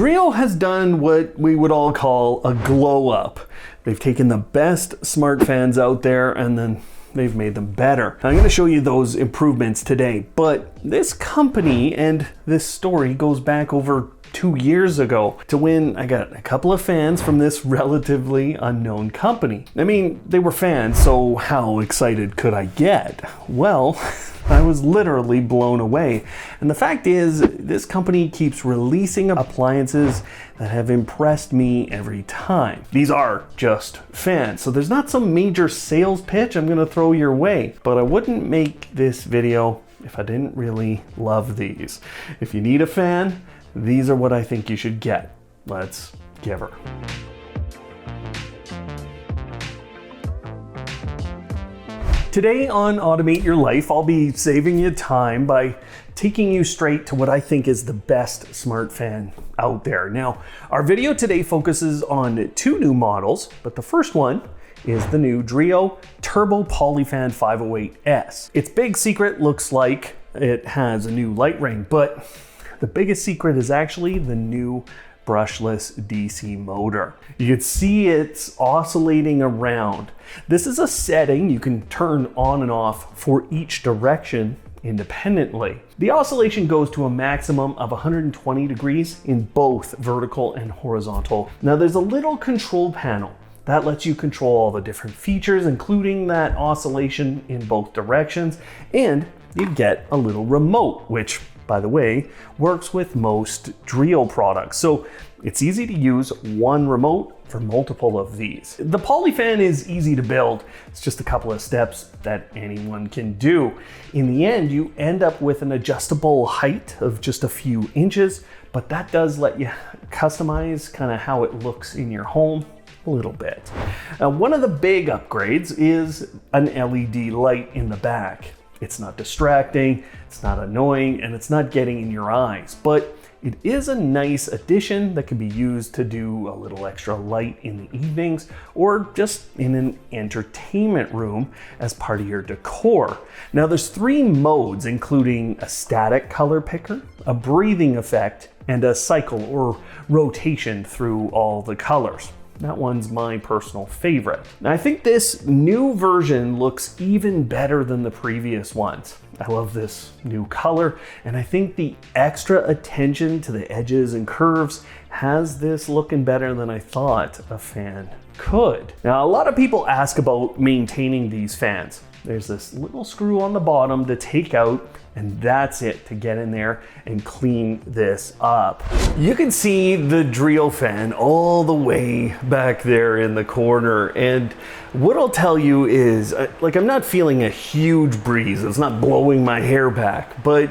DREO has done what we would all call a glow up. They've taken the best smart fans out there and then they've made them better. I'm going to show you those improvements today, but this company and this story goes back over 2 years ago to when I got a couple of fans from this relatively unknown company. I mean, they were fans, so how excited could I get? Well, I was literally blown away. And the fact is, this company keeps releasing appliances that have impressed me every time. These are just fans, so there's not some major sales pitch I'm gonna throw your way, but I wouldn't make this video if I didn't really love these. If you need a fan, these are what I think you should get. Let's give her. Today on Automate Your Life, I'll be saving you time by taking you straight to what I think is the best smart fan out there. Now, our video today focuses on 2 new models, but the first one is the new DREO TurboPoly Fan 508S. Its big secret looks like it has a new light ring, but the biggest secret is actually the new brushless DC motor. You can see it's oscillating around. This is a setting you can turn on and off for each direction independently. The oscillation goes to a maximum of 120 degrees in both vertical and horizontal. Now there's a little control panel that lets you control all the different features, including that oscillation in both directions, and you get a little remote, which, by the way, works with most DREO products. So it's easy to use one remote for multiple of these. The Poly Fan is easy to build. It's just a couple of steps that anyone can do. In the end, you end up with an adjustable height of just a few inches, but that does let you customize kind of how it looks in your home a little bit. One of the big upgrades is an LED light in the back. It's not distracting, it's not annoying, and it's not getting in your eyes, but it is a nice addition that can be used to do a little extra light in the evenings or just in an entertainment room as part of your decor. Now there's 3 modes, including a static color picker, a breathing effect, and a cycle or rotation through all the colors. That one's my personal favorite. Now, I think this new version looks even better than the previous ones. I love this new color, and I think the extra attention to the edges and curves has this looking better than I thought a fan could. Now, a lot of people ask about maintaining these fans. There's this little screw on the bottom to take out, and that's it to get in there and clean this up. You can see the DREO fan all the way back there in the corner, and what I'll tell you is, I'm not feeling a huge breeze. It's not blowing my hair back, but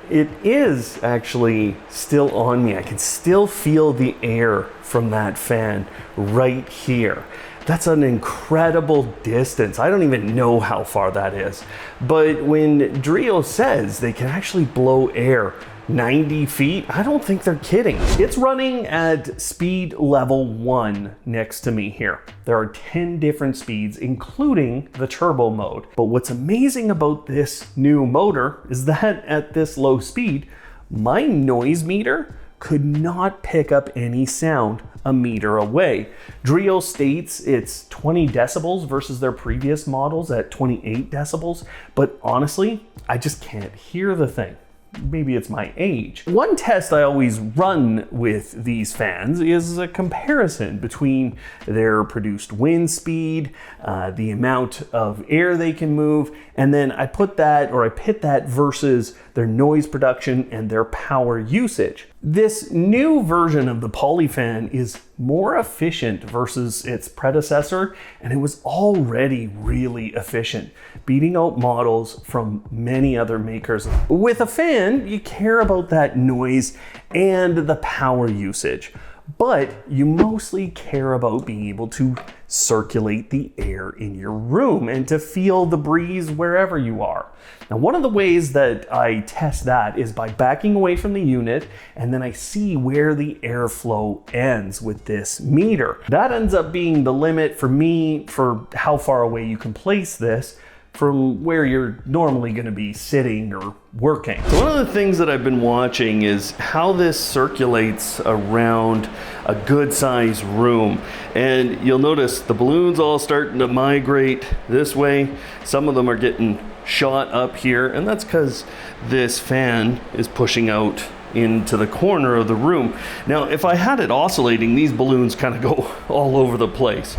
it is actually still on me. I can still feel the air from that fan right here. That's an incredible distance. I don't even know how far that is. But when DREO says they can actually blow air 90 feet, I don't think they're kidding. It's running at speed level 1 next to me here. There are 10 different speeds, including the turbo mode. But what's amazing about this new motor is that at this low speed, my noise meter could not pick up any sound a meter away. DREO states it's 20 decibels versus their previous models at 28 decibels, but honestly, I just can't hear the thing. Maybe it's my age. One test I always run with these fans is a comparison between their produced wind speed, the amount of air they can move, and then I pit that versus their noise production and their power usage. This new version of the Poly Fan is more efficient versus its predecessor, and it was already really efficient, beating out models from many other makers. With a fan, you care about that noise and the power usage, but you mostly care about being able to circulate the air in your room and to feel the breeze wherever you are. Now, one of the ways that I test that is by backing away from the unit, and then I see where the airflow ends with this meter. That ends up being the limit for me for how far away you can place this, from where you're normally going to be sitting or working. So one of the things that I've been watching is how this circulates around a good sized room. And you'll notice the balloons all starting to migrate this way. Some of them are getting shot up here, and that's because this fan is pushing out into the corner of the room. Now, if I had it oscillating, these balloons kind of go all over the place.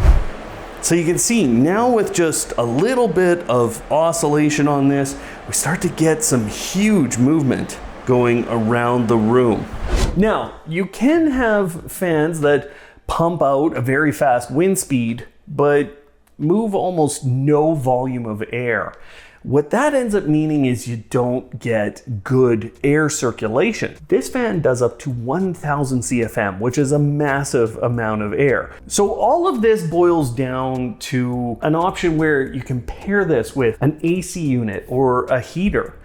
So you can see now with just a little bit of oscillation on this, we start to get some huge movement going around the room. Now, you can have fans that pump out a very fast wind speed, but move almost no volume of air. What that ends up meaning is you don't get good air circulation. This fan does up to 1000 CFM, which is a massive amount of air. So all of this boils down to an option where you can pair this with an AC unit or a heater.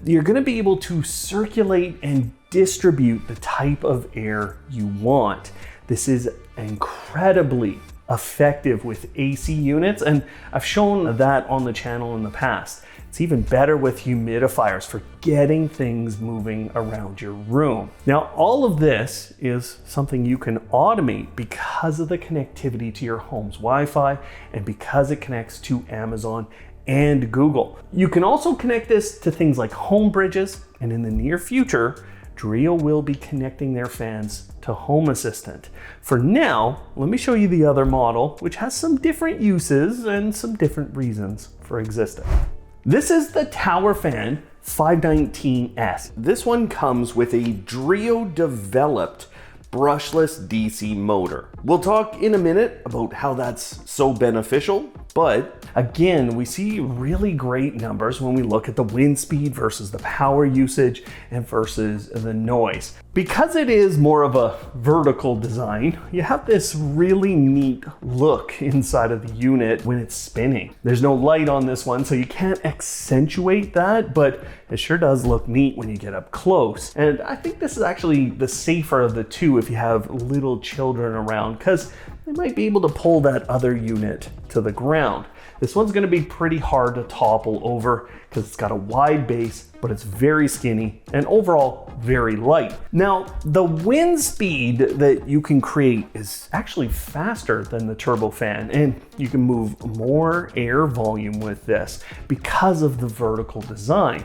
You're going to be able to circulate and distribute the type of air you want. This is incredibly effective with AC units, and I've shown that on the channel in the past. It's even better with humidifiers for getting things moving around your room. Now, all of this is something you can automate because of the connectivity to your home's Wi-Fi and because it connects to Amazon and Google. You can also connect this to things like home bridges, and in the near future, DREO will be connecting their fans to Home Assistant. For now, let me show you the other model, which has some different uses and some different reasons for existing. This is the Tower Fan 519S. This one comes with a DREO developed brushless DC motor. We'll talk in a minute about how that's so beneficial, but again, we see really great numbers when we look at the wind speed versus the power usage and versus the noise. Because it is more of a vertical design, you have this really neat look inside of the unit when it's spinning. There's no light on this one, so you can't accentuate that, but it sure does look neat when you get up close. And I think this is actually the safer of the two if you have little children around, because they might be able to pull that other unit to the ground. This one's going to be pretty hard to topple over because it's got a wide base, but it's very skinny and overall very light. Now, the wind speed that you can create is actually faster than the turbo fan, and you can move more air volume with this because of the vertical design.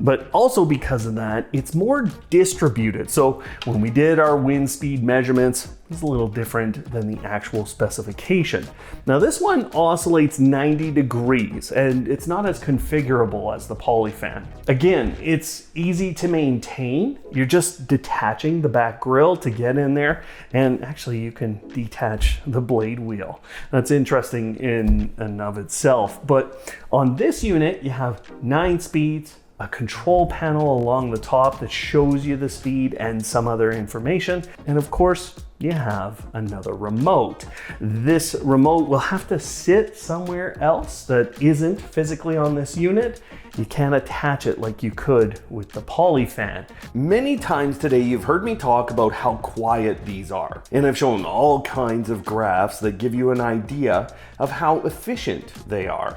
But also because of that, it's more distributed. So when we did our wind speed measurements, it's a little different than the actual specification. Now this one oscillates 90 degrees and it's not as configurable as the Poly Fan. Again, it's easy to maintain. You're just detaching the back grill to get in there, and actually you can detach the blade wheel. That's interesting in and of itself. But on this unit, you have 9 speeds, a control panel along the top that shows you the speed and some other information. And of course, you have another remote. This remote will have to sit somewhere else that isn't physically on this unit. You can't attach it like you could with the Poly Fan. Many times today, you've heard me talk about how quiet these are. And I've shown all kinds of graphs that give you an idea of how efficient they are.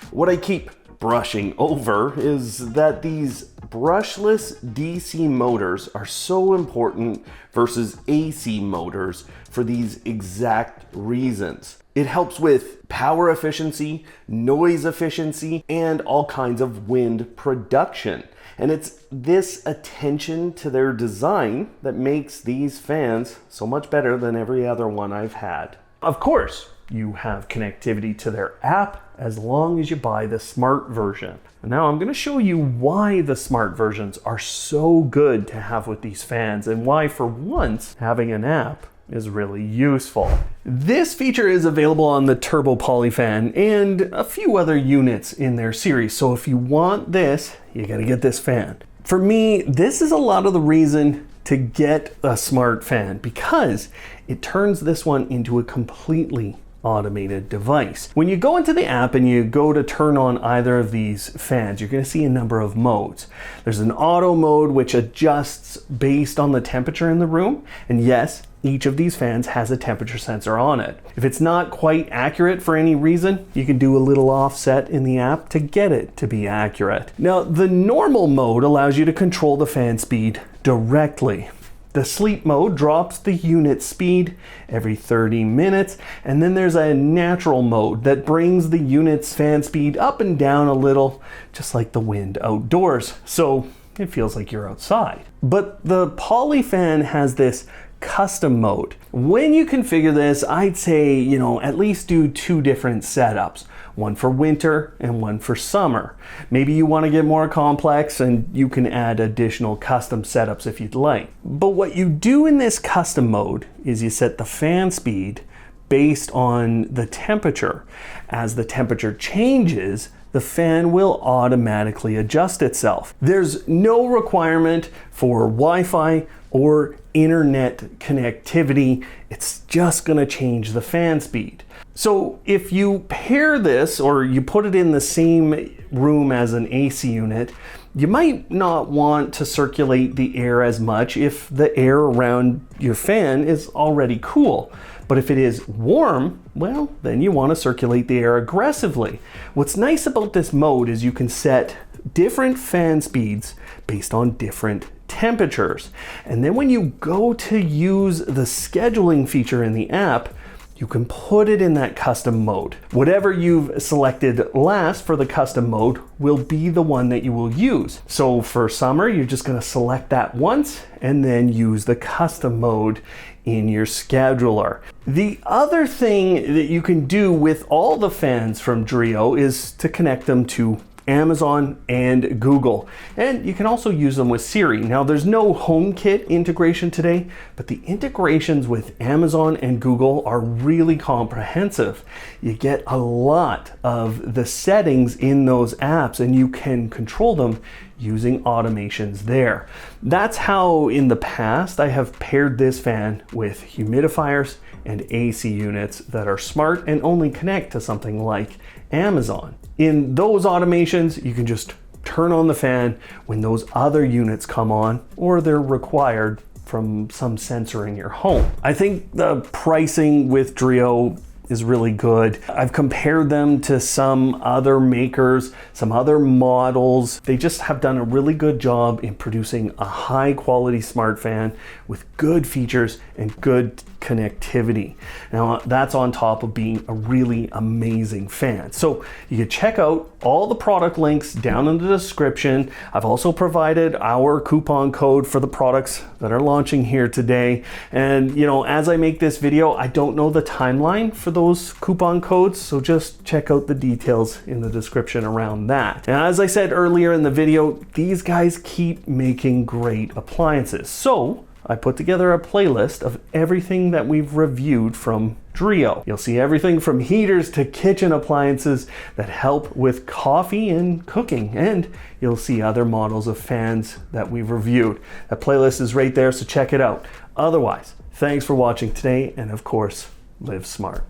What I keep brushing over is that these brushless DC motors are so important versus AC motors for these exact reasons. It helps with power efficiency, noise efficiency, and all kinds of wind production. And it's this attention to their design that makes these fans so much better than every other one I've had. Of course, you have connectivity to their app as long as you buy the smart version. And now I'm going to show you why the smart versions are so good to have with these fans and why for once having an app is really useful. This feature is available on the TurboPoly Fan and a few other units in their series. So if you want this, you got to get this fan. For me, this is a lot of the reason to get a smart fan because it turns this one into a completely automated device. When you go into the app and you go to turn on either of these fans, you're going to see a number of modes. There's an auto mode which adjusts based on the temperature in the room. And yes, each of these fans has a temperature sensor on it. If it's not quite accurate for any reason, you can do a little offset in the app to get it to be accurate. Now, the normal mode allows you to control the fan speed directly. The sleep mode drops the unit speed every 30 minutes, and then there's a natural mode that brings the unit's fan speed up and down a little, just like the wind outdoors, so it feels like you're outside. But the Poly Fan has this custom mode. When you configure this, I'd say, at least do 2 different setups. One for winter and one for summer. Maybe you want to get more complex and you can add additional custom setups if you'd like. But what you do in this custom mode is you set the fan speed based on the temperature. As the temperature changes, the fan will automatically adjust itself. There's no requirement for Wi-Fi or internet connectivity. It's just going to change the fan speed. So if you pair this or you put it in the same room as an AC unit, you might not want to circulate the air as much if the air around your fan is already cool. But if it is warm, well, then you want to circulate the air aggressively. What's nice about this mode is you can set different fan speeds based on different temperatures. And then when you go to use the scheduling feature in the app, you can put it in that custom mode. Whatever you've selected last for the custom mode will be the one that you will use. So for summer, you're just going to select that once and then use the custom mode in your scheduler. The other thing that you can do with all the fans from DREO is to connect them to Amazon and Google. And you can also use them with Siri. Now, there's no HomeKit integration today, but the integrations with Amazon and Google are really comprehensive. You get a lot of the settings in those apps and you can control them using automations there. That's how in the past I have paired this fan with humidifiers and AC units that are smart and only connect to something like Amazon. In those automations, you can just turn on the fan when those other units come on or they're required from some sensor in your home. I think the pricing with DREO is really good. I've compared them to some other makers, some other models. They just have done a really good job in producing a high quality smart fan with good features and good connectivity. Now that's on top of being a really amazing fan. So you can check out all the product links down in the description. I've also provided our coupon code for the products that are launching here today. And as I make this video, I don't know the timeline for those coupon codes, so just check out the details in the description around that. And as I said earlier in the video, these guys keep making great appliances. So I put together a playlist of everything that we've reviewed from DREO. You'll see everything from heaters to kitchen appliances that help with coffee and cooking, and you'll see other models of fans that we've reviewed. That playlist is right there, so check it out. Otherwise, thanks for watching today, and of course, live smart.